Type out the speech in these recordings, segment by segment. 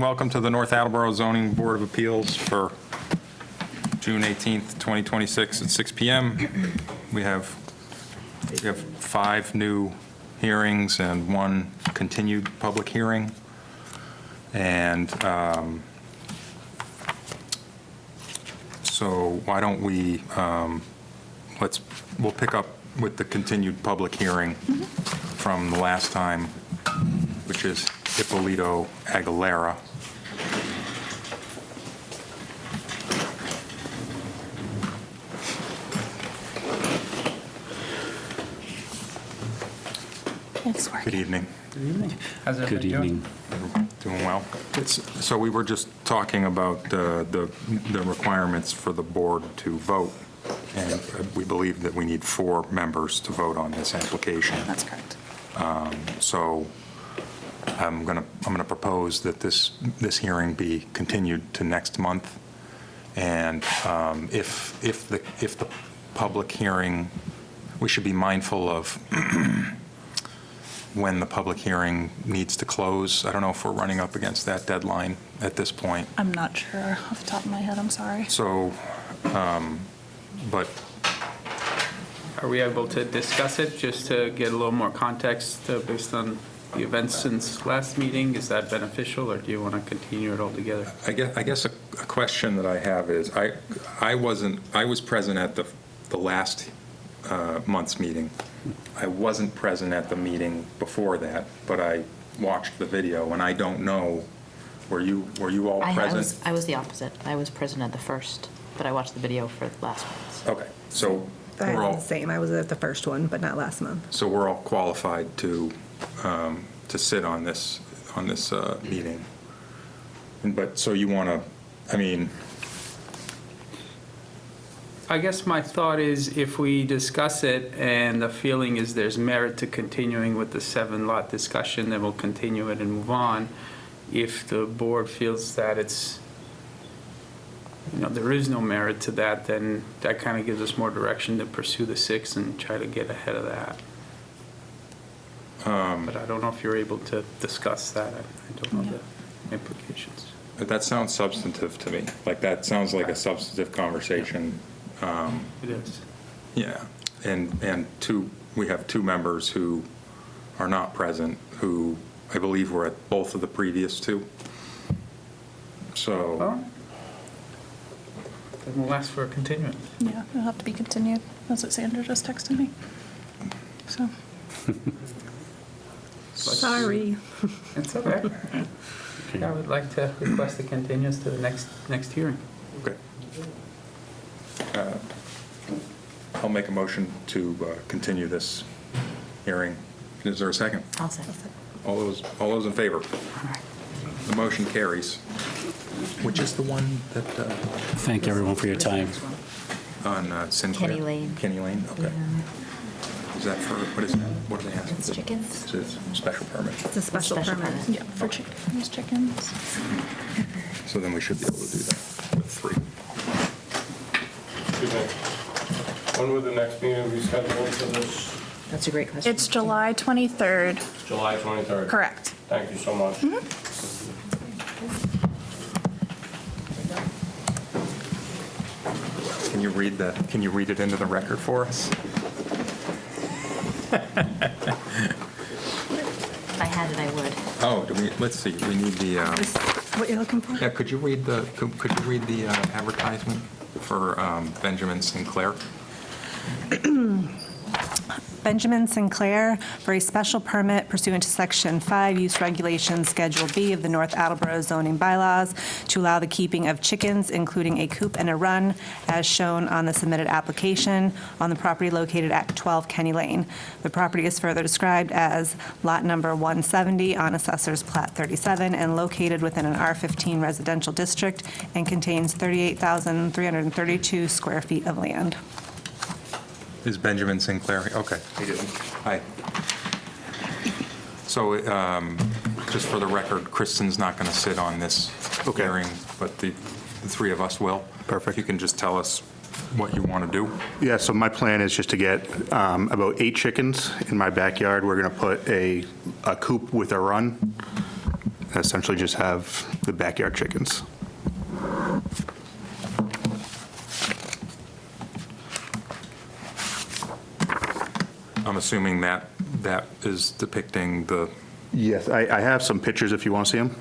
welcome to the North Attleboro Zoning Board of Appeals for June 18th, 2026 at 6 p.m. We have 5 new hearings and 1 continued public hearing. And so why don't we, we'll pick up with the continued public hearing from the last time, which is Ippolito Aguilera. Good evening. Good evening. How's Good everybody evening. Doing well. So we were just talking about the requirements for the board to vote, and we believe that we need 4 members to vote on this application. That's correct. So I'm going to propose that this hearing be continued to next month, and if the public hearing, we should be mindful of when the public hearing needs to close. I don't know if we're running up against that deadline at this point. I'm not sure off the top of my head, I'm sorry. So, but Are we able to discuss it just to get a little more context based on the events since last meeting? Is that beneficial, or do you want to continue it altogether? I guess a question that I have is, I was present at the last month's meeting. I wasn't present at the meeting before that, but I watched the video, and I don't know, were you all present? I was the opposite. I was present at the first, but I watched the video for the last ones. Okay, so I we're was all, the same. I was at the first one, but not last month. so we're all qualified to sit on this meeting. But, so you want to, I mean, I guess my thought is if we discuss it and the feeling is there's merit to continuing with the 7-lot discussion, then we'll continue it and move on. If the board feels that it's, there is no merit to that, then that kind of gives us more direction to pursue the 6 and try to get ahead of that. But I don't know if you're able to discuss that. I don't know the implications. that sounds substantive to me. Like, that sounds like a substantive conversation. It is. Yeah, and we have 2 members who are not present, who I believe were at both of the previous 2. So, Well, then we'll ask for a continuance. Yeah, it'll have to be continued. That's what Sandra just texted me. So, Sorry. It's okay. I would like to request a continuance to the next hearing. okay. I'll make a motion to continue this hearing. Is there a second? I'll say. All those in favor? The motion carries. Which is the one that, Thank everyone for your time. on Sinclair? Kenny Lane. Kenny Lane, okay. Is that for, what is that? What are they asking? It's chickens. It's a special permit. It's a special permit. yeah, for chickens. So then we should be able to do that with 3. Excuse me. When would the next meeting be scheduled for this? That's a great question. It's July 23rd, July 23rd? correct. Thank you so much. Can you read it into the record for us? If I had it, I would. Oh, let's see, we need the, Is what you're looking for? yeah, could you read the advertisement for Benjamin Sinclair? Benjamin Sinclair for a special permit pursuant to Section 5 Use Regulations Schedule B of the North Attleboro zoning bylaws to allow the keeping of chickens, including a coop and a run, as shown on the submitted application on the property located at 12 Kenny Lane. The property is further described as lot number 170 on Assessor's Plat 37 and located within an R15 residential district and contains 38,332 square feet of land. Is Benjamin Sinclair, okay. Hi. So, just for the record, Kristen's not going to sit on this hearing, but the 3 of us will. Perfect. If you can just tell us what you want to do. Yeah, so my plan is just to get about 8 chickens in my backyard. We're going to put a coop with a run, essentially just have the backyard chickens. I'm assuming that is depicting the, Yes, I have some pictures if you want to see them.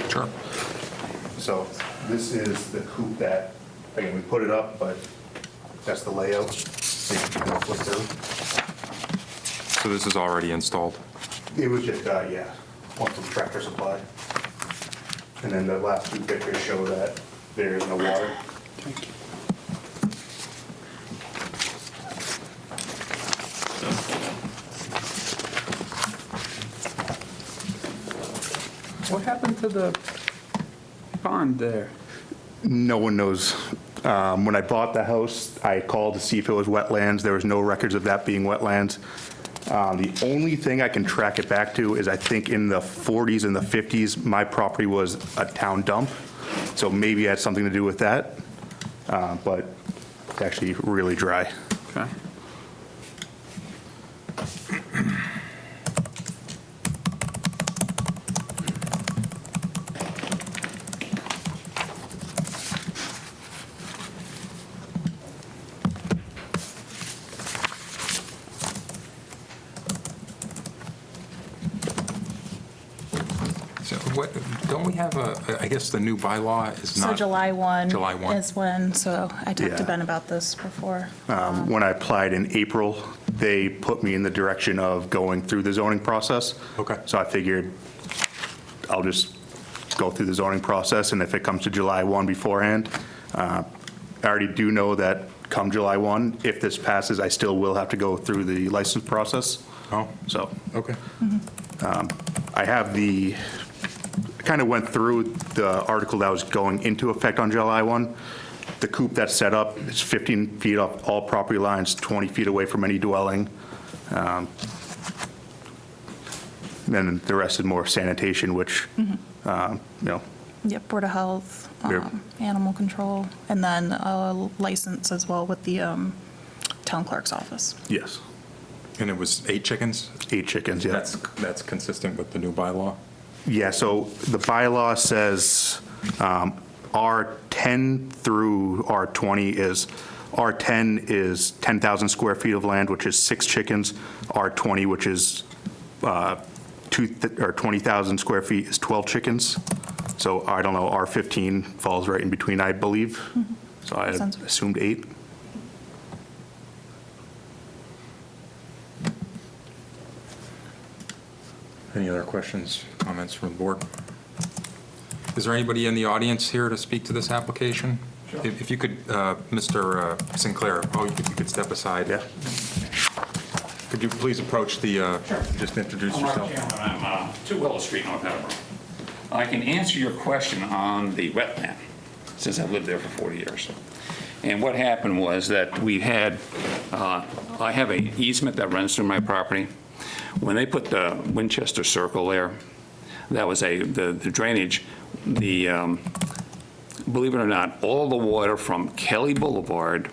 sure. So this is the coop that, again, we put it up, but that's the layout. So you can kind of flip through. So this is already installed. It was just, yeah, one from Tractor Supply. And then the last two pictures show that there is no water. What happened to the pond there? No one knows. When I bought the house, I called to see if it was wetlands. There was no records of that being wetlands. The only thing I can track it back to is I think in the 40s and the 50s, my property was a town dump. So maybe it had something to do with that. But it's actually really dry. Okay. So what, don't we have I guess the new bylaw is not. So July 1. July 1. Is when, so I talked to Yeah. Ben about this before. When I applied in April, they put me in the direction of going through the zoning process. Okay. So I figured I'll just go through the zoning process, and if it comes to July 1 beforehand, I already do know that come July 1, if this passes, I still will have to go through the license process. Oh, So okay. I have kind of went through the article that was going into effect on July 1. The coop that's set up is 15 feet off all property lines, 20 feet away from any dwelling. Then the rest is more sanitation, which, you know, Yep, Board of Health, Yep. Animal Control, and then a license as well with the Town Clerk's office. yes, And it was 8 chickens? 8 chickens, yeah. That's consistent with the new bylaw? Yeah, so the bylaw says R10 through R20 is, R10 is 10,000 square feet of land, which is 6 chickens. R20, which is 20,000 square feet, is 12 chickens. So I don't know, R15 falls right in between, I believe. So I Sounds- assumed 8. Any other questions, comments from the board? Is there anybody in the audience here to speak to this application? If you could, Mr. Sinclair, if you could step aside. Yeah. Could you please approach the, just introduce I'm Mark yourself? Cameron. I'm 2 Willow Street, North Attleboro. I can answer your question on the wetland, since I've lived there for 40 years. And what happened was that we had, I have an easement that runs through my property. When they put the Winchester Circle there, that was the drainage, believe it or not, all the water from Kelly Boulevard,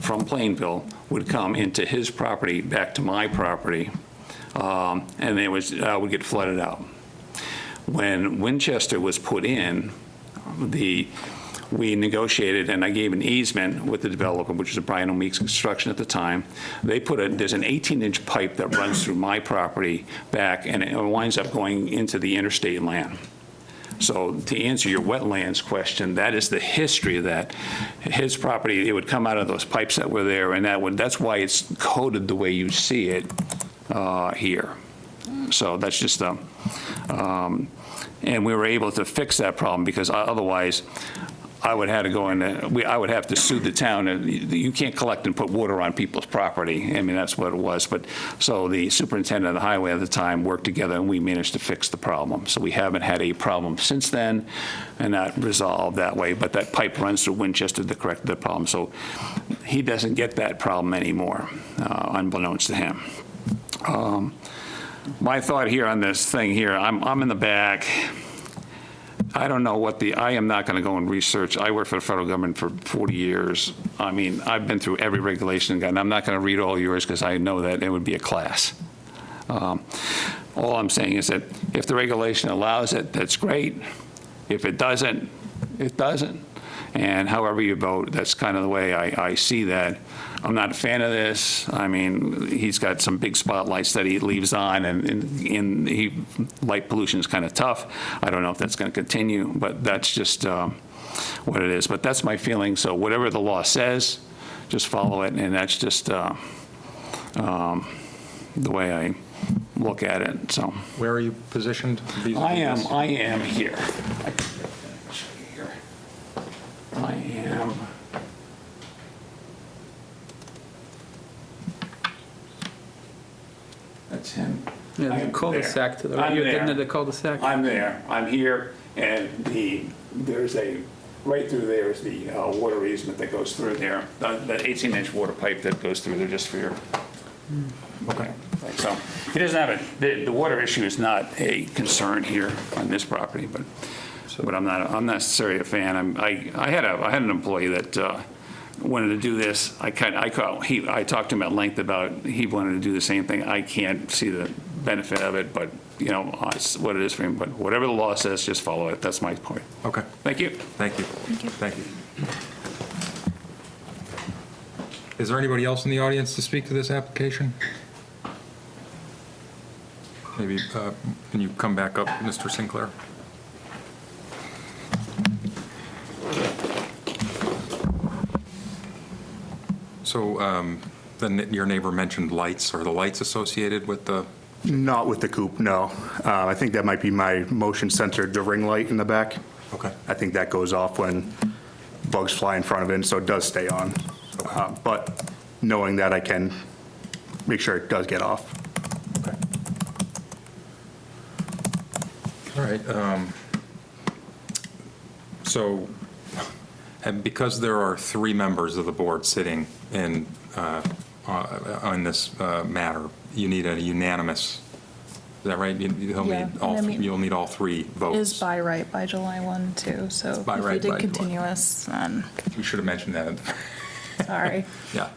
from Plainville, would come into his property, back to my property, and it would get flooded out. When Winchester was put in, we negotiated, and I gave an easement with the developer, which was Brian O'Meek's Construction at the time. There's an 18-inch pipe that runs through my property back, and it winds up going into the interstate land. So to answer your wetlands question, that is the history of that. His property, it would come out of those pipes that were there, and that's why it's coded the way you see it here. So that's just and we were able to fix that problem, because otherwise I would have to go in, I would have to sue the town. You can't collect and put water on people's property. I mean, that's what it was. But so the superintendent of the highway at the time worked together, and we managed to fix the problem. So we haven't had a problem since then, and that resolved that way. But that pipe runs through Winchester to correct the problem. So he doesn't get that problem anymore, unbeknownst to him. My thought here on this thing here, I'm in the back. I don't know I am not going to go and research. I worked for the federal government for 40 years. I mean, I've been through every regulation, and I'm not going to read all yours because I know that it would be a class. All All I'm saying is that if the regulation allows it, that's great. If it doesn't, it doesn't. And however you vote, that's kind of the way I see that. I'm not a fan of this. I mean, he's got some big spotlights that he leaves on, and light pollution is kind of tough. I don't know if that's going to continue, but that's just what it is. But that's my feeling. So whatever the law says, just follow it, and that's just the way I look at it. So Where are you positioned? I am here. I am. That's him. I Yeah, the am cul-de-sac to the there. right. I'm You're there. getting to the cul-de-sac. I'm there. I'm here, and there's right through there is the water easement that goes through there. That 18-inch water pipe that goes through there just for your. Okay. So he doesn't have the water issue is not a concern here on this property, but I'm not necessarily a fan. I had an employee that wanted to do this. I talked to him at length about he wanted to do the same thing. I can't see the benefit of it, but it's what it is for him. But whatever the law says, just follow it. That's my point. Okay. Thank you. Thank you. Thank you. Is there anybody else in the audience to speak to this application? Maybe, can you come back up, Mr. Sinclair? So then your neighbor mentioned lights. Are the lights associated with the? Not with the coop, no. I think that might be my motion sensor, the ring light in the back. Okay. I think that goes off when bugs fly in front of it, so it does stay on. But knowing that, I can make sure it does get off. Okay. All right. So, and because there are 3 members of the board sitting in, on this matter, you need a unanimous, is that right? You'll Yeah, need all, and I mean- you'll need all 3 votes. Is by right by July 1 too, so by if we right did by July. continuous, then, We should have mentioned that. sorry. Yeah.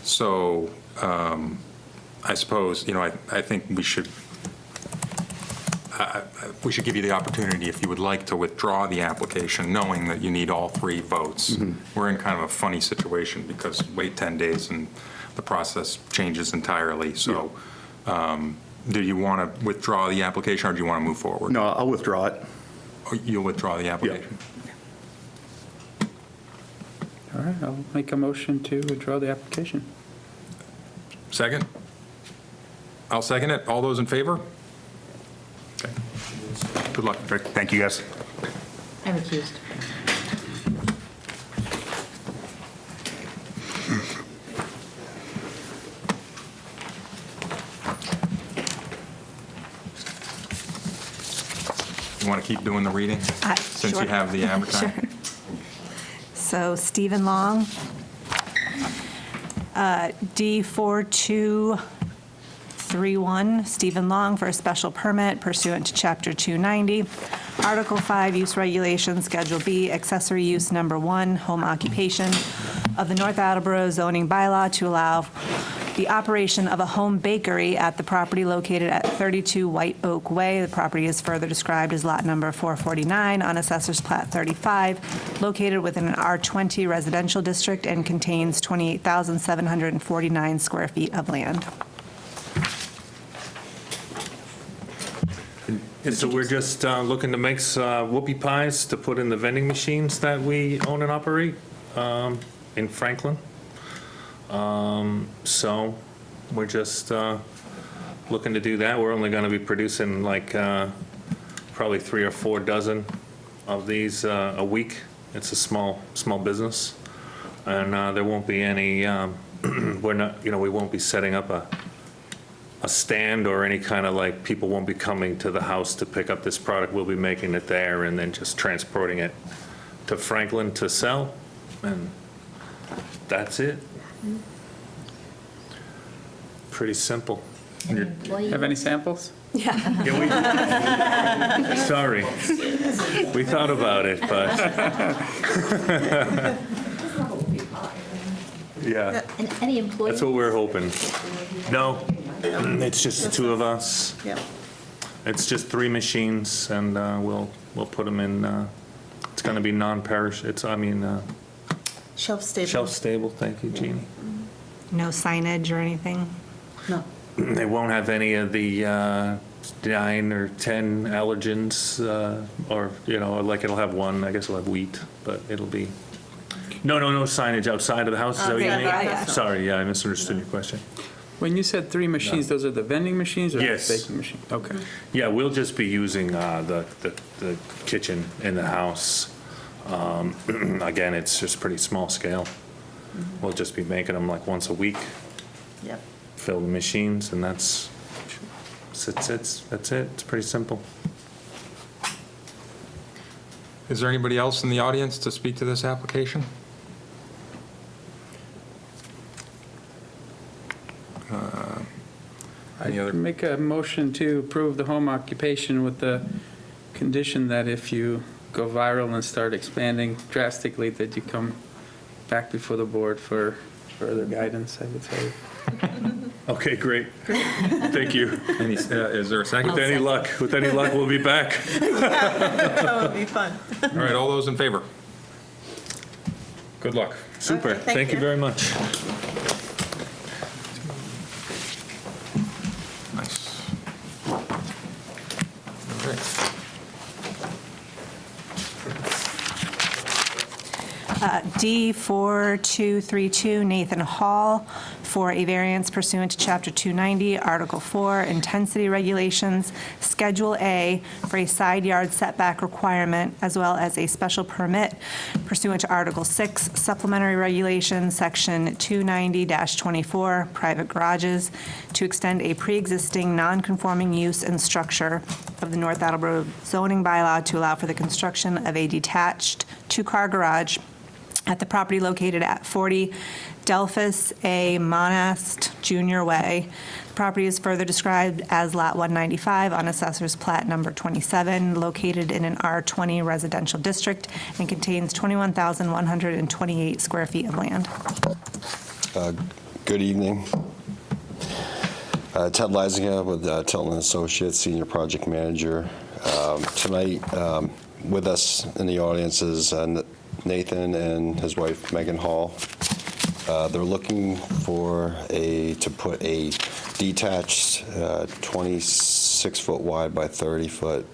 So, I suppose, I think we should give you the opportunity, if you would like, to withdraw the application, knowing that you need all 3 votes. We're in kind of a funny situation because wait 10 days and the process changes entirely. So, do you want to withdraw the application or do you want to move forward? No, I'll withdraw it. Or you'll withdraw the application? All right, I'll make a motion to withdraw the application. Second? I'll second it. All those in favor? Okay. Good luck. Thank you, guys. I'm accused. You want to keep doing the reading? Since you Sure. have the advertising? Sure. So Stephen Long, D4231, Stephen Long for a special permit pursuant to Chapter 290, Article 5, Use Regulations, Schedule B, Accessory Use Number 1, Home Occupation of the North Attleboro zoning bylaw to allow the operation of a home bakery at the property located at 32 White Oak Way. The property is further described as lot number 449 on Assessor's Plat 35, located within an R20 residential district and contains 28,749 square feet of land. And so we're just looking to make whoopie pies to put in the vending machines that we own and operate in Franklin. So we're just looking to do that. We're only going to be producing like probably 3 or 4 dozen of these a week. It's a small business, and there won't be any. We're not, we won't be setting up a stand or any kind of like, people won't be coming to the house to pick up this product. We'll be making it there and then just transporting it to Franklin to sell, and that's it. Pretty simple. Have any samples? Sorry. We thought about it, but. Yeah, And any employees? that's what we're hoping. No, It's just the two of us. Yep. It's just 3 machines, and we'll put them in, it's going to be Shelf stable. shelf stable, thank you, Jeannie. No signage or anything? No. They won't have any of the 9 or 10 allergens, or, like it'll have one, I guess it'll have wheat, but it'll be, no signage outside of the house, is that what you Outside mean? of the house. Sorry, yeah, I misunderstood your question. When you said 3 machines, those are the vending machines or the Yes. baking machine? Okay. Yeah, we'll just be using the kitchen in the house. Again, it's just pretty small scale. We'll just be making them like once a week, Yep. fill the machines, and that's it. It's pretty simple. Is there anybody else in the audience to speak to this application? Any other? Make a motion to approve the home occupation with the condition that if you go viral and start expanding drastically, that you come back before the board for further guidance, I would say. Okay, great. Thank you. Is there a second? With any luck, we'll be back. That would be fun. All right, all those in favor? Good luck. Super. Okay, thank Thank you you. very much. Nice. Okay. D4232 Nathan Hall for a variance pursuant to Chapter 290, Article 4, Intensity Regulations, Schedule A for a side yard setback requirement, as well as a special permit pursuant to Article 6, Supplementary Regulations, Section 290-24, Private Garages, to extend a pre-existing non-conforming use and structure of the North Attleboro zoning bylaw to allow for the construction of a detached two-car garage at the property located at 40 Delphus A. Monast Jr. Way. The property is further described as Lot 195 on Assessor's Plat Number 27, located in an R20 residential district, and contains 21,128 square feet of land. Good evening. Ted Leisinger with Tilton Associates, Senior Project Manager. Tonight, with us in the audience is Nathan and his wife Megan Hall. They're looking to put a detached 26-foot wide by 30-foot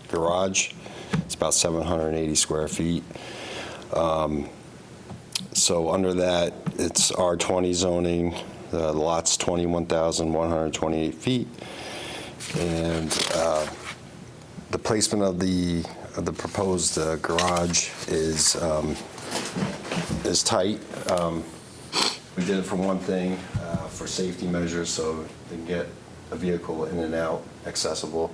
garage. It's about 780 square feet. So under that, it's R20 zoning. The lot's 21,128 feet, and the placement of the proposed garage is tight. We did it for one thing, for safety measures, so they can get a vehicle in and out accessible.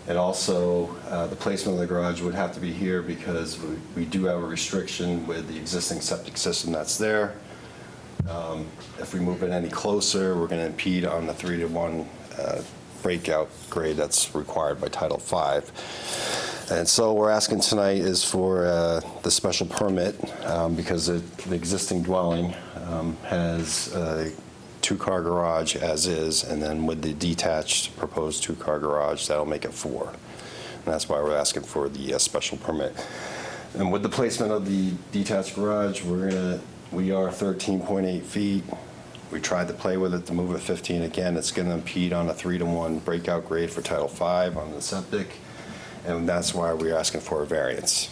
And also, the placement of the garage would have to be here because we do have a restriction with the existing septic system that's there. If we move it any closer, we're going to impede on the 3-to-1 breakout grade that's required by Title V. And so we're asking tonight is for the special permit because the existing dwelling has a two-car garage as is, and then with the detached proposed two-car garage, that'll make it 4. And that's why we're asking for the special permit. And with the placement of the detached garage, we are 13.8 feet. We tried to play with it to move it 15 again. It's going to impede on a 3-to-1 breakout grade for Title V on the septic, and that's why we're asking for a variance.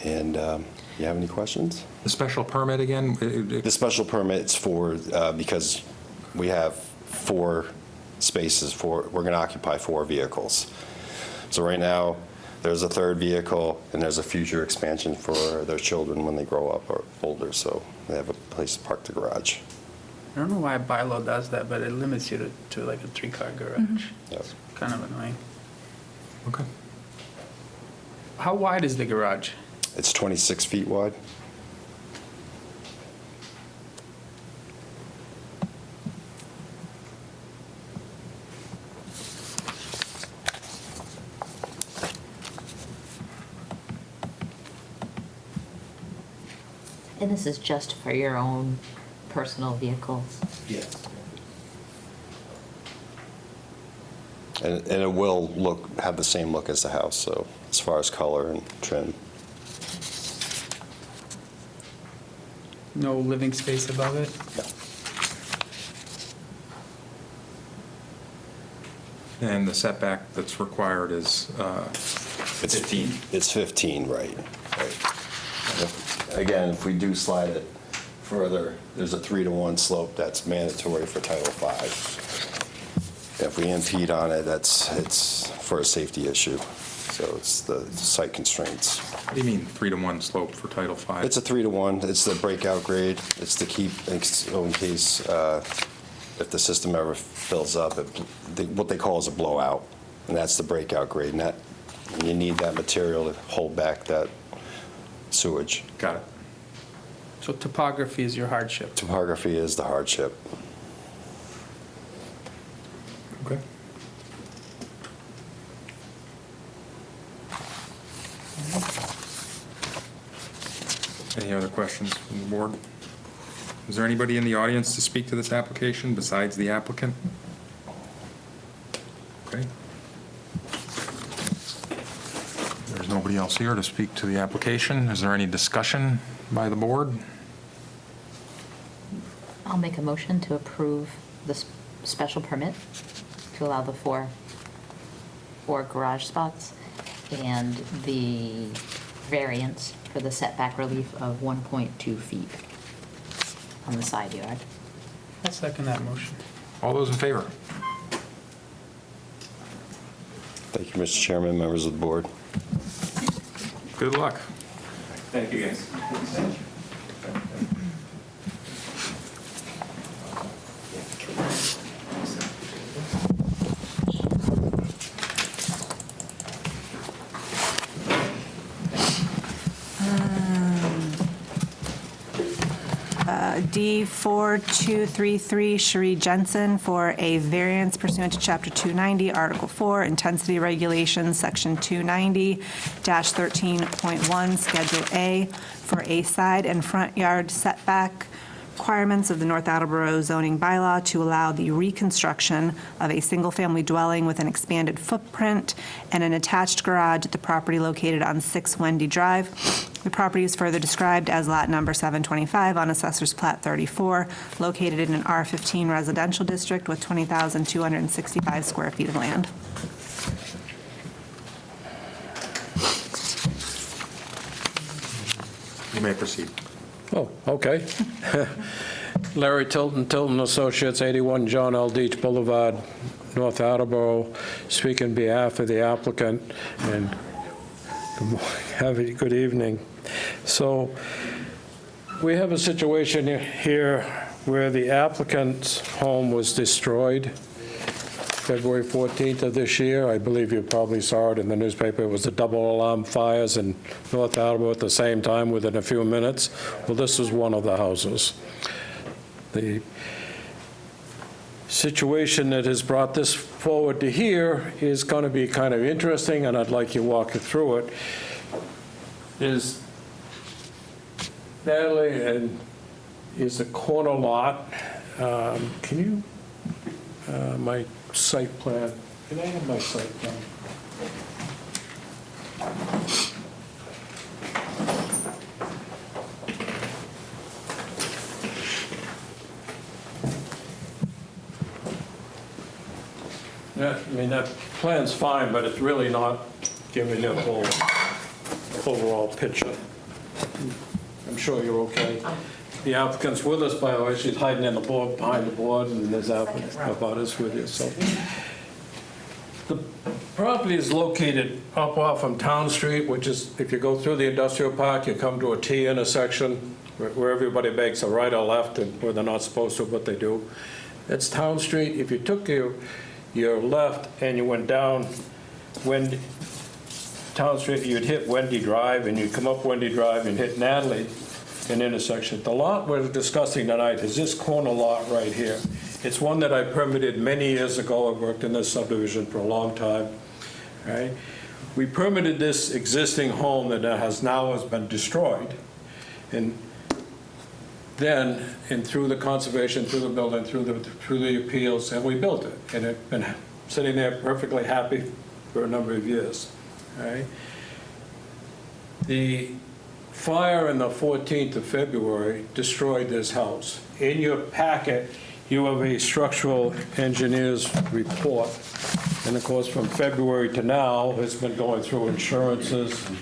And you have any questions? The special permit again? The special permit's for, because we have 4 spaces, we're going to occupy 4 vehicles. So right now, there's a 3rd vehicle, and there's a future expansion for their children when they grow up or older, so they have a place to park the garage. I don't know why a bylaw does that, but it limits you to like a 3-car garage. Yep. It's kind of annoying. Okay. How wide is the garage? It's 26 feet wide. And this is just for your own personal vehicles. Yes. And it will have the same look as the house, so as far as color and trim. No living space above it? And the setback that's required is 15. It's 15, right. Again, if we do slide it further, there's a 3-to-1 slope that's mandatory for Title V. If we impede on it, it's for a safety issue. So it's the site constraints. What do you mean 3-to-1 slope for Title V? It's a 3-to-1. It's the breakout grade. It's to keep, so in case if the system ever fills up, what they call is a blowout, and that's the breakout grade. And you need that material to hold back that sewage. Got it. So topography is your hardship. Topography is the hardship. Okay. Any other questions from the board? Is there anybody in the audience to speak to this application besides the applicant? Okay. There's nobody else here to speak to the application. Is there any discussion by the board? I'll make a motion to approve the special permit to allow the four garage spots and the variance for the setback relief of 1.2 feet on the side yard. I'll second that motion. All those in favor? Thank you, Mr. Chairman, members of the board. Good luck. Thank you, guys. D4233 Cherie Jensen for a variance pursuant to Chapter 290, Article 4, Intensity Regulations, Section 290-13.1, Schedule A, for a side and front yard setback requirements of the North Attleboro zoning bylaw to allow the reconstruction of a single-family dwelling with an expanded footprint and an attached garage at the property located on 6 Wendy Drive. The property is further described as lot number 725 on Assessor's Plat 34, located in an R15 residential district with 20,265 square feet of land. You may proceed. Oh, okay. Larry Tilton, Tilton Associates, 81 John L. Deach Boulevard, North Attleboro, speak on behalf of the applicant, and good evening. So we have a situation here where the applicant's home was destroyed February 14th of this year. I believe you probably saw it in the newspaper. It was the double alarm fires in North Attleboro at the same time within a few minutes. Well, this is one of the houses. The situation that has brought this forward to here is going to be kind of interesting, and I'd like you to walk you through it. Is Natalie and is a corner lot. Can you, my site plan, can I have my site plan? Yeah, I mean, that plan's fine, but it's really not giving you a whole overall picture. I'm sure you're okay. The applicant's with us, by the way. She's hiding in the board, behind the board, and there's abutters with you. So the property is located up off from Town Street, which is, if you go through the industrial park, you come to a T intersection where everybody makes a right or left, and where they're not supposed to, but they do. That's Town Street. If you took your left and you went down Town Street, you'd hit Wendy Drive, and you'd come up Wendy Drive and hit Natalie, an intersection. The lot we're discussing tonight is this corner lot right here. It's one that I permitted many years ago. I worked in this subdivision for a long time. Right? We permitted this existing home that has been destroyed, and then, and through the conservation, through the building, through the appeals, and we built it. And it's been sitting there perfectly happy for a number of years, all right? The fire on the 14th of February destroyed this house. In your packet, you have a structural engineer's report. And of course, from February to now, it's been going through insurances, and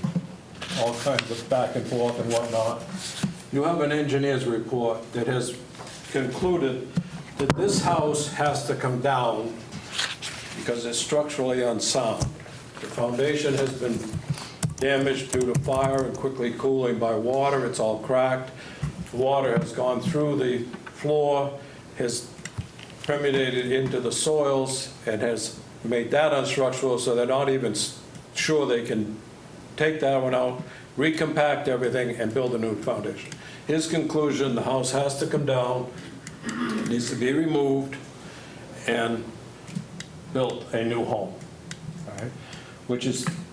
all kinds of back and forth and whatnot. You have an engineer's report that has concluded that this house has to come down because it's structurally unsound. The foundation has been damaged due to fire and quickly cooling by water. It's all cracked. Water has gone through the floor, has permeated into the soils, and has made that unstructural, so they're not even sure they can take that one out, recompact everything, and build a new foundation. His conclusion, the house has to come down, it needs to be removed, and built a new home, all right? Which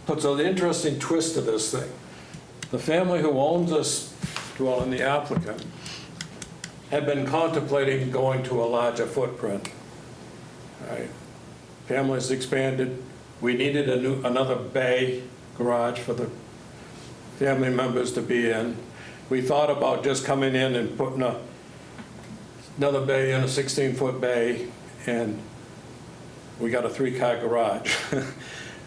puts an interesting twist to this thing. The family who owns this dwelling, the applicant, had been contemplating going to a larger footprint, all right? Family's expanded. We needed another bay garage for the family members to be in. We thought about just coming in and putting another bay in, a 16-foot bay, and we got a 3-car garage.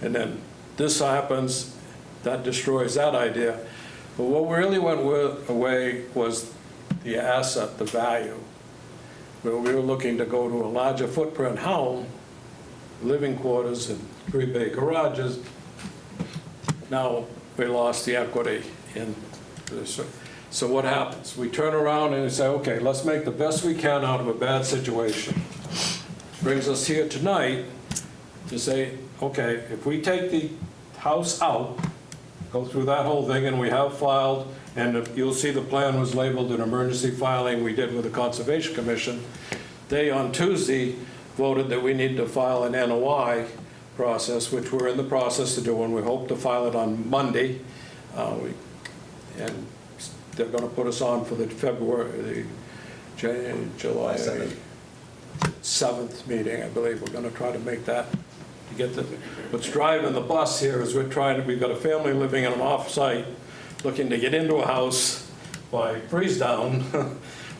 And then this happens, that destroys that idea. But what really went away was the asset, the value. Where we were looking to go to a larger footprint home, living quarters and 3-bay garages. Now we lost the equity in this. So what happens? We turn around and we say, okay, let's make the best we can out of a bad situation. Brings us here tonight to say, okay, if we take the house out, go through that whole thing, and we have filed, and you'll see the plan was labeled an emergency filing we did with the Conservation Commission. They, on Tuesday, voted that we need to file an NOI process, which we're in the process of doing. We hope to file it on Monday. And they're going to put us on for the July 7th meeting, I believe. We're going to try to make that. What's driving the bus here is we've got a family living in an off-site looking to get into a house by freeze down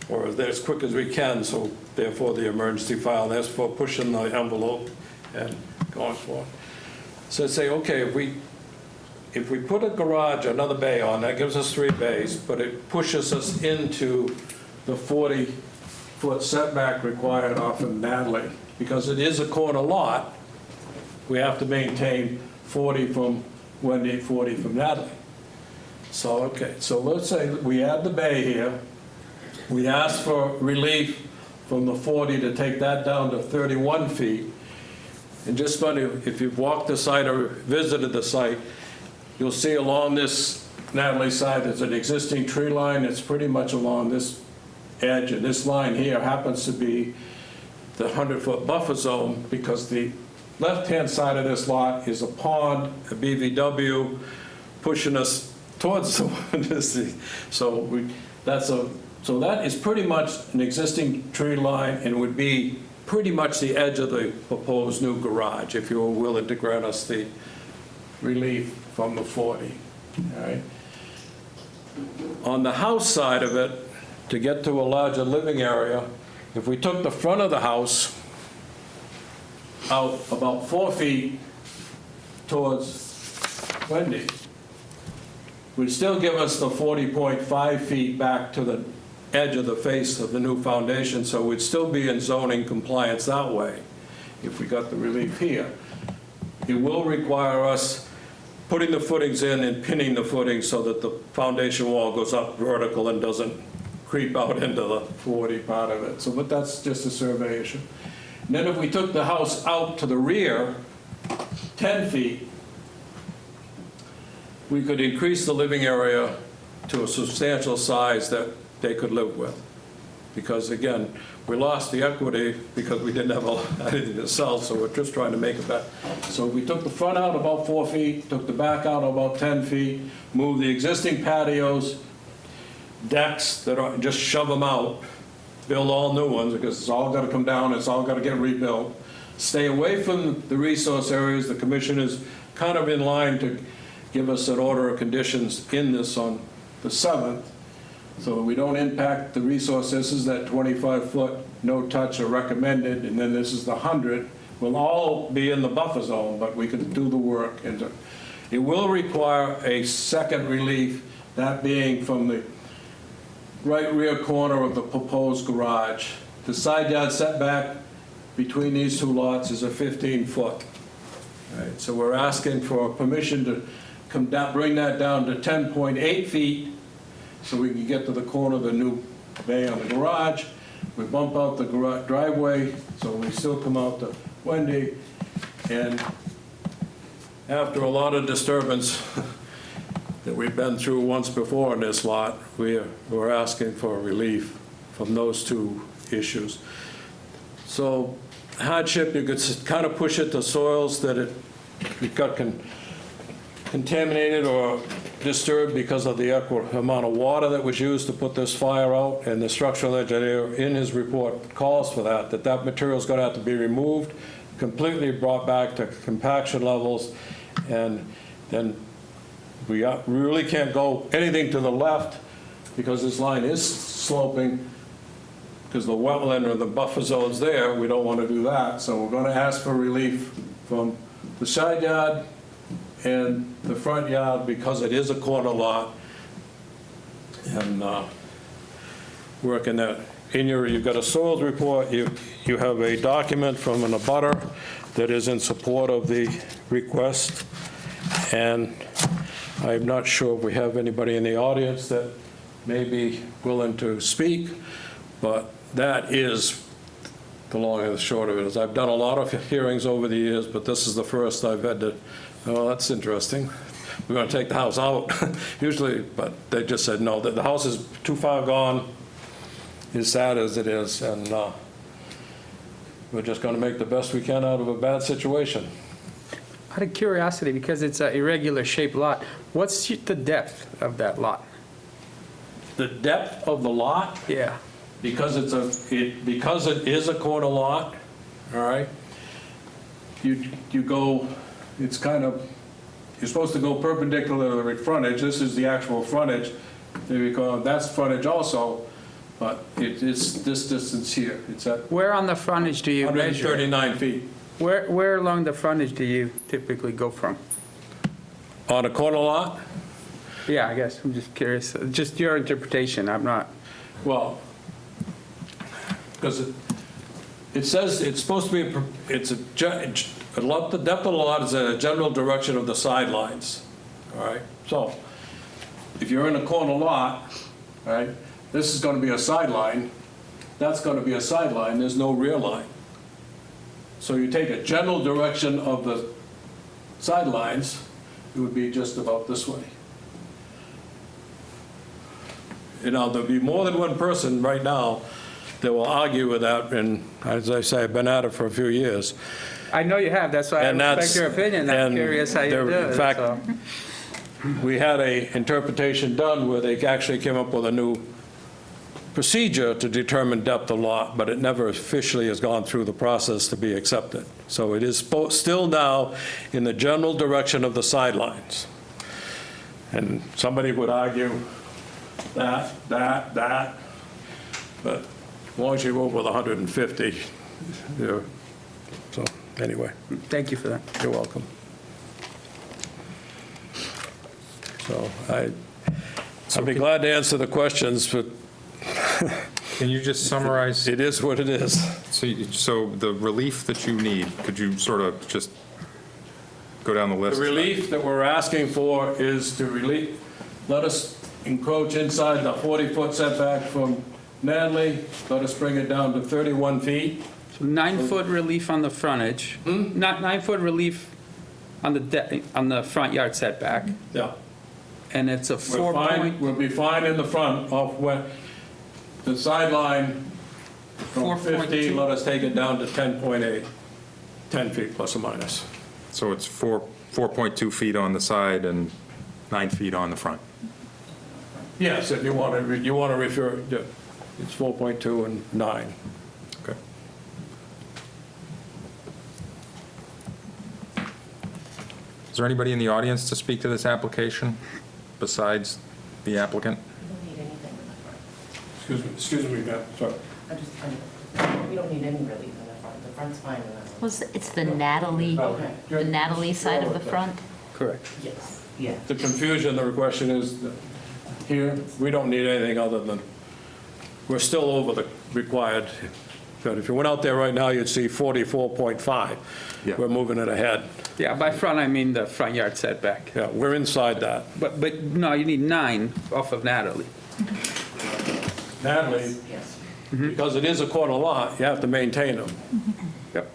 or as quick as we can, so therefore the emergency file, that's for pushing the envelope and going forward. So say, okay, if we put a garage, another bay on, that gives us 3 bays, but it pushes us into the 40-foot setback required off of Natalie. Because it is a corner lot, we have to maintain 40 from Wendy, 40 from Natalie. So, okay, so let's say we add the bay here. We ask for relief from the 40 to take that down to 31 feet. And just funny, if you've walked the site or visited the site, you'll see along this Natalie side, there's an existing tree line. It's pretty much along this edge, and this line here happens to be the 100-foot buffer zone because the left-hand side of this lot is a pond, a BVW, pushing us towards the so that is pretty much an existing tree line and would be pretty much the edge of the proposed new garage if you were willing to grant us the relief from the 40. All right. On the house side of it, to get to a larger living area, if we took the front of the house out about 4 feet towards Wendy, would still give us the 40.5 feet back to the edge of the face of the new foundation, so we'd still be in zoning compliance that way if we got the relief here. It will require us putting the footings in and pinning the footings so that the foundation wall goes up vertical and doesn't creep out into the 40 part of it. So, but that's just a survey issue. And then if we took the house out to the rear 10 feet, we could increase the living area to a substantial size that they could live with. Because again, we lost the equity because we didn't have anything to sell, so we're just trying to make it back. So we took the front out about 4 feet, took the back out about 10 feet, moved the existing patios decks that are, just shove them out, build all new ones, because it's all got to come down, it's all got to get rebuilt. Stay away from the resource areas. The commission is kind of in line to give us an order of conditions in this on the 7th, so we don't impact the resource. This is that 25-foot no touch are recommended, and then this is the 100. We'll all be in the buffer zone, but we can do the work. And it will require a second relief, that being from the right rear corner of the proposed garage. The side yard setback between these two lots is a 15-foot. Right, so we're asking for permission to come down, bring that down to 10.8 feet, so we can get to the corner of the new bay on the garage. We bump out the driveway, so we still come out to Wendy. And after a lot of disturbance that we've been through once before in this lot, we're asking for relief from those two issues. So hardship, you could kind of push it to soils that it got contaminated or disturbed because of the amount of water that was used to put this fire out, and the structural engineer in his report calls for that material is going to have to be removed, completely brought back to compaction levels, and then we really can't go anything to the left because this line is sloping, because the wetland or the buffer zone's there. We don't want to do that, so we're going to ask for relief from the side yard and the front yard because it is a corner lot. And working that in you've got a soils report, you have a document from an abutter that is in support of the request, and I'm not sure if we have anybody in the audience that may be willing to speak, but that is the long and the short of it. Is I've done a lot of hearings over the years, but this is the first I've had to, oh, that's interesting. We're going to take the house out, usually, but they just said, no, the house is too far gone, as sad as it is, and we're just going to make the best we can out of a bad situation. Out of curiosity, because it's an irregular shaped lot, what's the depth of that lot? The depth of the lot, Yeah. because because it is a corner lot, all right, you go, it's kind of, you're supposed to go perpendicular to the frontage. This is the actual frontage. There you go, that's frontage also, but it is this distance here. It's at Where on the frontage do you measure? 139 feet. Where along the frontage do you typically go from? On a corner lot? Yeah, I guess, I'm just curious, just your interpretation, I'm not. Well, because it says it's supposed to be, the depth of the lot is in a general direction of the sidelines, all right? So if you're in a corner lot, all right, this is going to be a sideline, that's going to be a sideline, there's no rear line. So you take a general direction of the sidelines, it would be just about this way. You know, there'll be more than one person right now that will argue with that, and as I say, I've been at it for a few years. I know you have, that's why I And that's- respect your opinion, I'm and curious how you there- do in it. fact, so. We had a interpretation done where they actually came up with a new procedure to determine depth of lot, but it never officially has gone through the process to be accepted. So it is still now in the general direction of the sidelines. And somebody would argue that, but as long as you go with 150, you're, so, anyway, Thank you for that. you're welcome. So I'd be glad to answer the questions, but Can you just summarize? it is what it is. So the relief that you need, could you sort of just go down the The list? relief that we're asking for is to let us encroach inside the 40-foot setback from Natalie, let us bring it down to 31 feet. So 9-foot relief on the frontage, not 9-foot relief on the front yard setback, Yeah. and it's a We're 4 fine, point, we'll be fine in the front of where the sideline from 4.2. 15, let us take it down to 10.8, 10 feet plus or minus. So it's 4.2 feet on the side and 9 feet on the front. Yes, if you want to refer, yeah, it's 4.2 and 9. Okay. Is there anybody in the audience to speak to this application besides the applicant? Excuse me, ma'am, sorry. We don't need any relief in the front. The front's fine in that one. Was, it's the Natalie side of the front? Correct. Yes. Yeah. The confusion, the question is, that here, we don't need anything other than, we're still over the required, but if you went out there right now, you'd see 44.5. Yeah. We're moving it ahead. Yeah, by front, I mean the front yard setback. Yeah, we're inside that. But no, you need 9 off of Natalie. Natalie, Yes. because it is a corner lot, you have to maintain them. Yep.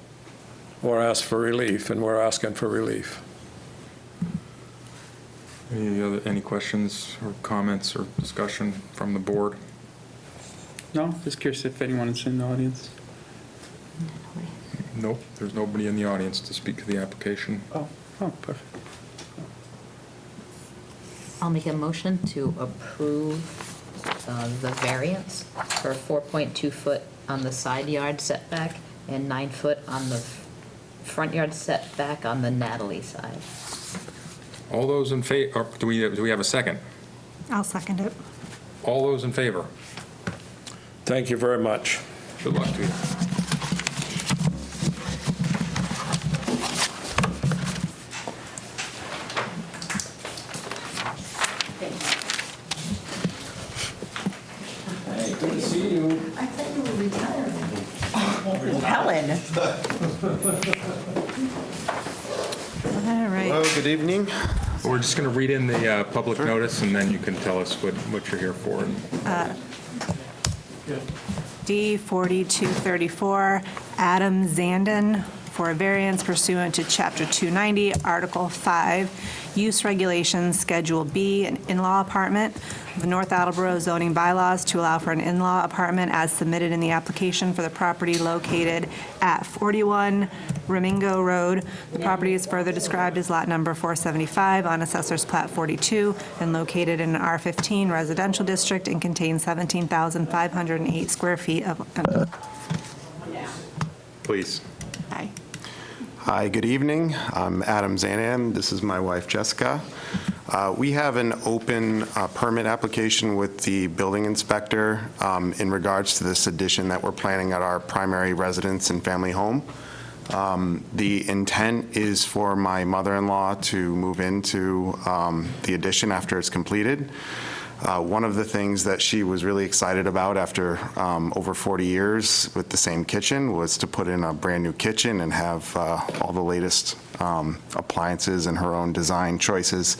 Or ask for relief, and we're asking for relief. Any questions or comments or discussion from the board? No, just curious if anyone's in the audience. Nope, there's nobody in the audience to speak to the application. Oh, perfect. I'll make a motion to approve the variance for 4.2 foot on the side yard setback and 9 foot on the front yard setback on the Natalie side. All those in favor, do we have a second? I'll second it. All those in favor? Thank you very much. Good luck to you. Hey, good to see you. I thought you were retiring. Helen. All right. Hello, good evening. We're just going to read in the public notice, and then you can tell us what you're here for. D 4234, Adam Zandon, for a variance pursuant to Chapter 290, Article 5, Use Regulations, Schedule B, an in-law apartment, the North Attleboro zoning bylaws to allow for an in-law apartment as submitted in the application for the property located at 41 Remingo Road. The property is further described as lot number 475 on Assessor's Plat 42 and located in an R15 residential district and contains 17,508 square feet of. Please. Hi. Hi, good evening. I'm Adam Zanan. This is my wife, Jessica. We have an open permit application with the building inspector in regards to this addition that we're planning at our primary residence and family home. The intent is for my mother-in-law to move into the addition after it's completed. One of the things that she was really excited about after over 40 years with the same kitchen was to put in a brand-new kitchen and have all the latest appliances and her own design choices.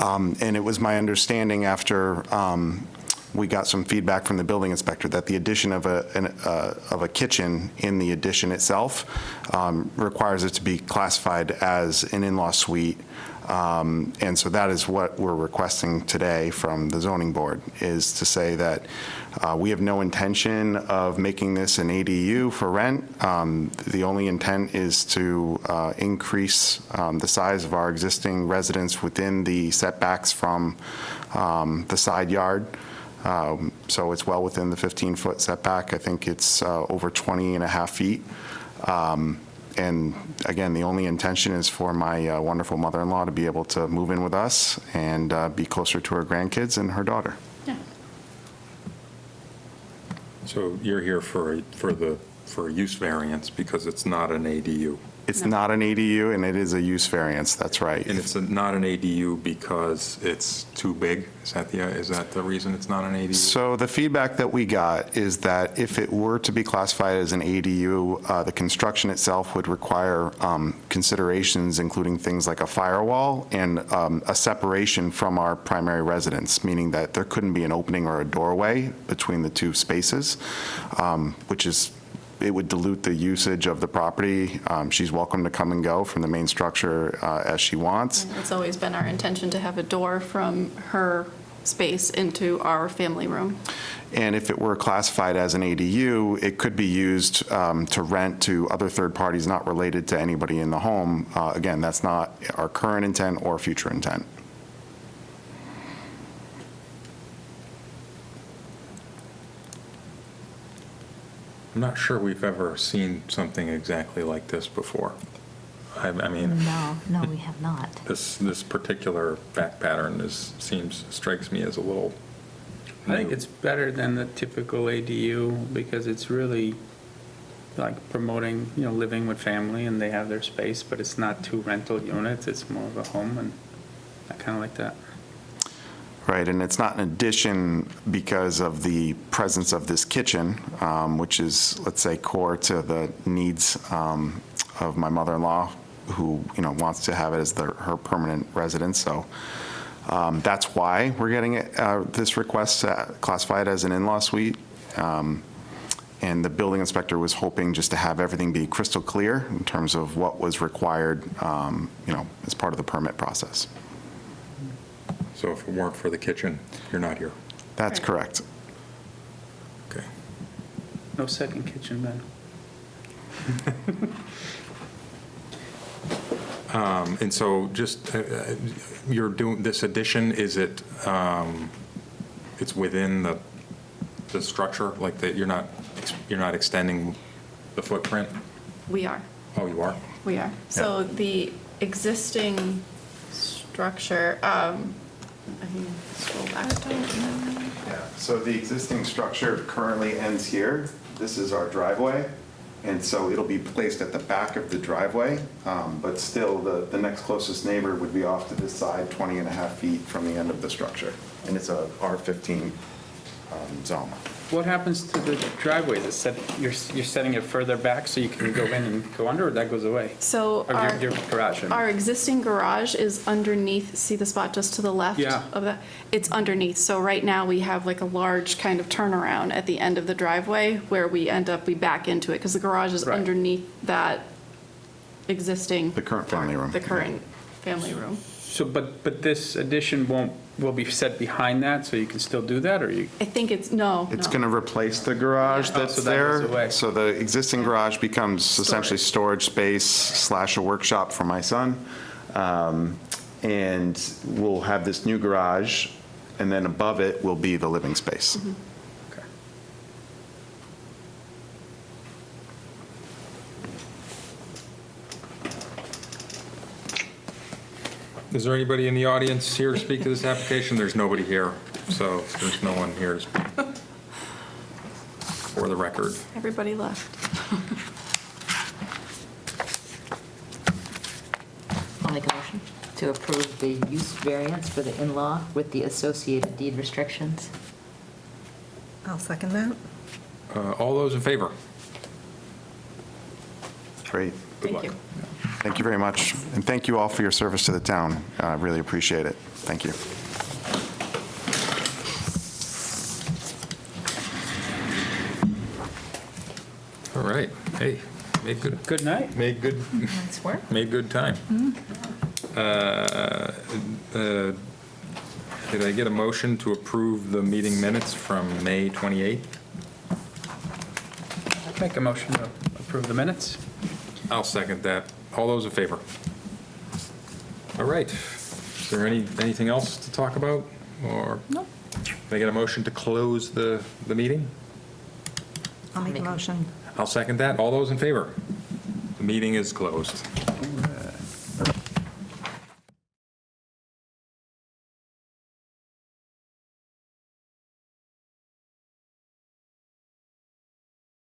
And it was my understanding after we got some feedback from the building inspector that the addition of a kitchen in the addition itself requires it to be classified as an in-law suite. And so that is what we're requesting today from the zoning board, is to say that we have no intention of making this an ADU for rent. The only intent is to increase the size of our existing residence within the setbacks from the side yard. So it's well within the 15-foot setback. I think it's over 20 and a half feet. And again, the only intention is for my wonderful mother-in-law to be able to move in with us and be closer to her grandkids and her daughter. Yeah. So you're here for a use variance because it's not an ADU. It's not an ADU, and it is a use variance, that's right. And it's not an ADU because it's too big? Is that the reason it's not an ADU? So the feedback that we got is that if it were to be classified as an ADU, the construction itself would require considerations, including things like a firewall and a separation from our primary residence, meaning that there couldn't be an opening or a doorway between the two spaces, which is, it would dilute the usage of the property. She's welcome to come and go from the main structure as she wants. It's always been our intention to have a door from her space into our family room. And if it were classified as an ADU, it could be used to rent to other third parties not related to anybody in the home. Again, that's not our current intent or future intent. I'm not sure we've ever seen something exactly like this before. I mean, No, we have not. this particular fact pattern strikes me as a little I think new. it's better than the typical ADU because it's really like promoting, living with family and they have their space, but it's not two rental units, it's more of a home, and I kind of like that. Right, and it's not an addition because of the presence of this kitchen, which is, let's say, core to the needs of my mother-in-law, who, wants to have it as her permanent residence. So that's why we're getting this request classified as an in-law suite. And the building inspector was hoping just to have everything be crystal clear in terms of what was required, as part of the permit process. So if it weren't for the kitchen, you're not here. That's correct. Okay. No second kitchen, then. And so just, you're doing, this addition, is it, it's within the structure, like that you're not extending the footprint? We are. Oh, you are? We are. So the existing structure, I can scroll back. Yeah, so the existing structure currently ends here. This is our driveway, and so it'll be placed at the back of the driveway, but still, the next closest neighbor would be off to this side, 20 and a half feet from the end of the structure, and it's a R15 zone. What happens to the driveway? You're setting it further back so you can go in and go under, or that goes away? So Or your garage, I mean. our existing garage is underneath, see the spot just to the left Yeah. of that? It's underneath. So right now, we have like a large kind of turnaround at the end of the driveway where we back into it because the garage is Right. underneath that existing. The current family room. The current family room. So, but this addition will be set behind that, so you can still do that, or you? I think it's, no. It's no. going to replace the garage Oh, that's so that goes away. there. So the existing garage becomes essentially storage space / a workshop for my son. And we'll have this new garage, and then above it will be the living space. Okay. Is there anybody in the audience here to speak to this application? There's nobody here, so there's no one here to speak. For the record. Everybody left. I'll make a motion to approve the use variance for the in-law with the associated deed restrictions. I'll second that. All those in favor? Great. Good Thank luck. you. Thank you very much. And thank you all for your service to the town. I really appreciate it. Thank you. All right. Hey, made good. Good night. Made good. Nice work. Made good time. Did I get a motion to approve the meeting minutes from May 28th? Make a motion to approve the minutes. I'll second that. All those in favor? All right. Is there anything else to talk about? Or No. can I get a motion to close the meeting? I'll make a motion. I'll second that. All those in favor? The meeting is closed.